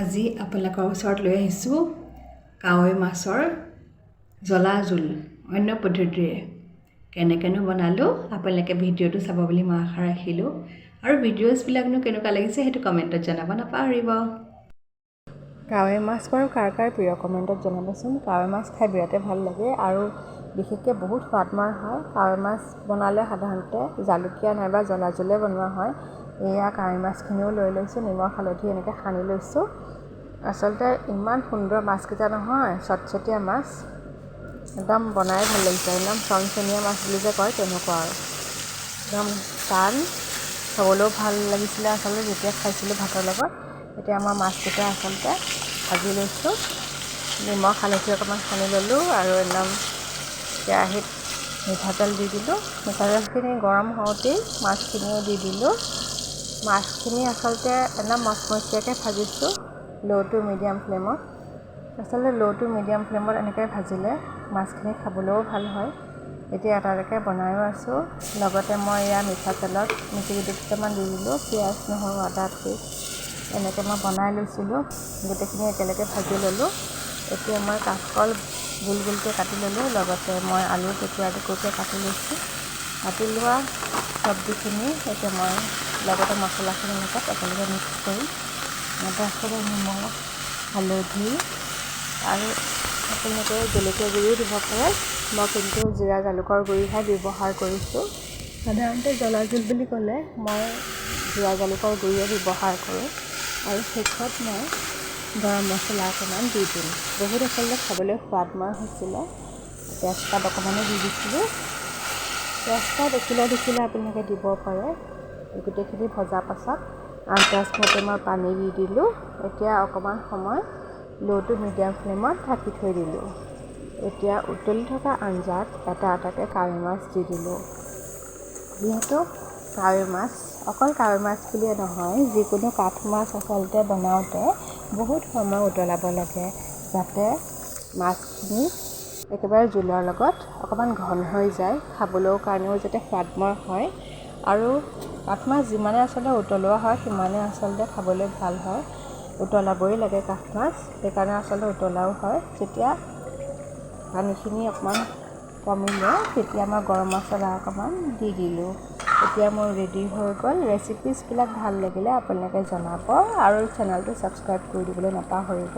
আজি আপোনালোকৰ ওচৰত লৈ আহিছোঁ কাৱৈ মাছৰ জ্বলা জোল অন্য পদ্ধতিৰে কেনেকৈনো বনালোঁ। আপোনালোকে ভিডিঅ'টো চাব বুলি মই আশা ৰাখিলোঁ আৰু ভিডিঅ'ছবিলাকনো কেনেকুৱা লাগিছে সেইটো কমেণ্টত জনাব নাপাহৰিব। কাৱৈ মাছ বাৰু কাৰ কাৰ প্ৰিয় কমেণ্টত জনাবচোন। কাৱৈ মাছ খাই বিৰাটেই ভাল লাগে আৰু বিশেষকৈ বহুত সোৱাদময় হয়। কাৱৈ মাছ বনালে সাধাৰণতে জালুকীয়া নাইবা জ্বলা জোলে বনোৱা হয়। এয়া কাৱৈ মাছখিনিও লৈ লৈছোঁ, নিমখ হালধি এনেকৈ সানি লৈছোঁ। আচলতে ইমান সুন্দৰ মাছকেইটা নহয়, চটচটীয়া মাছ, একদম বনাই ভাল লাগিছে। একদম চনচনীয়া মাছ বুলি যে কয় তেনেকুৱা আৰু একদম টান, খাবলৈও ভাল লাগিছিলে আচলতে যেতিয়া খাইছিলোঁ ভাতৰ লগত। এতিয়া আমাৰ মাছকেইটা আচলতে ভাজি লৈছোঁ, নিমখ হালধি অকণমান সানি ল'লোঁ আৰু একদম কেৰাহীত মিঠাতেল দি দিলোঁ। মিঠাতেলখিনি গৰম হওঁতেই মাছখিনিও দি দিলোঁ। মাছখিনি আচলতে একদম মচমচীয়াকৈ ভাজিছোঁ ল' টু মিডিয়াম ফ্লেমত। আচলতে ল' টু মিডিয়াম ফ্লেমত এনেকৈ ভাজিলে মাছখিনি খাবলৈও ভাল হয়। এতিয়া এটা এটাকৈ বনায়ো আছোঁ। লগতে মই এয়া মিঠাতেলত মিঠি দুটামান দি দিলোঁ। পিঁয়াজ নহৰু আদা পেষ্ট এনেকৈ মই বনাই লৈছিলোঁ। গোটেইখিনি একেলগে ভাজি ল'লোঁ। এতিয়া মই কাচকল গোল গোলকৈ কাটি ল'লোঁ। লগতে মই আলু টুকুৰা টুকুৰকৈ কাটি লৈছোঁ। কাটি লোৱা চব্জিখিনি এতিয়া মই লগতে মছলাখিনিৰ লগত একেলগে মিক্স কৰি তাৰপিছতে নিমখ হালধি আৰু আপোনালোকে জলকীয়া গুড়িও দিব পাৰে। মই কিন্তু জিৰা জালুকৰ গুড়িহে ব্যৱহাৰ কৰিছোঁ। সাধাৰণতে জ্বলা জোল বুলি ক'লে মই জিৰা জালুকৰ গুড়িয়ে ব্যৱহাৰ কৰোঁ আৰু শেষত মই গৰম মছলা অকণমান দি দিম। বহুত আচলতে খাবলৈ সোৱাদময় হৈছিলে। তেজপাত অকণমানো দি দিছিলোঁ। তেজপাত দেখিলে আপোনালোকে দিব পাৰে। গোটেইখিনি ভজাৰ পাছত আন্দাজমতে মই পানী দি দিলোঁ। এতিয়া অকণমান সময় ল' টু মিডিয়াম ফ্লেমত ঢাকি থৈ দিলোঁ। এতিয়া উতলি থকা আঞ্জাত এটা এটাকৈ কাৱৈ মাছ দি দিলোঁ। যিহেতু কাৱৈ মাছ অকল কাৱৈ মাছ বুলিয়ে নহয়, যিকোনো কাঠ মাছ আচলতে বনাওঁতে বহুত সময় উতলাব লাগে, যাতে মাছখিনি একেবাৰে জোলৰ লগত অকণমান ঘন হৈ যায়, খাবলৈও কাৰণেও যাতে সোৱাদময় হয়। আৰু কাঠ মাছ যিমানে আচলতে উতলোৱা হয় সিমানে আচলতে খাবলৈ ভাল হয়। উতলাবই লাগে কাঠ মাছ, সেইকাৰণে আচলতে উতলাও হয়। যেতিয়া পানীখিনি অকণমান কমিলে তেতিয়া মই গৰম মছলা অকণমান দি দিলোঁ। এতিয়া মোৰ ৰেডি হৈ গ'ল। ৰেচিপিছবিলাক ভাল লাগিলে আপোনালোকে জনাব আৰু চেনেলটো ছাবস্ক্ৰাইব কৰি দিবলৈ নাপাহৰিব।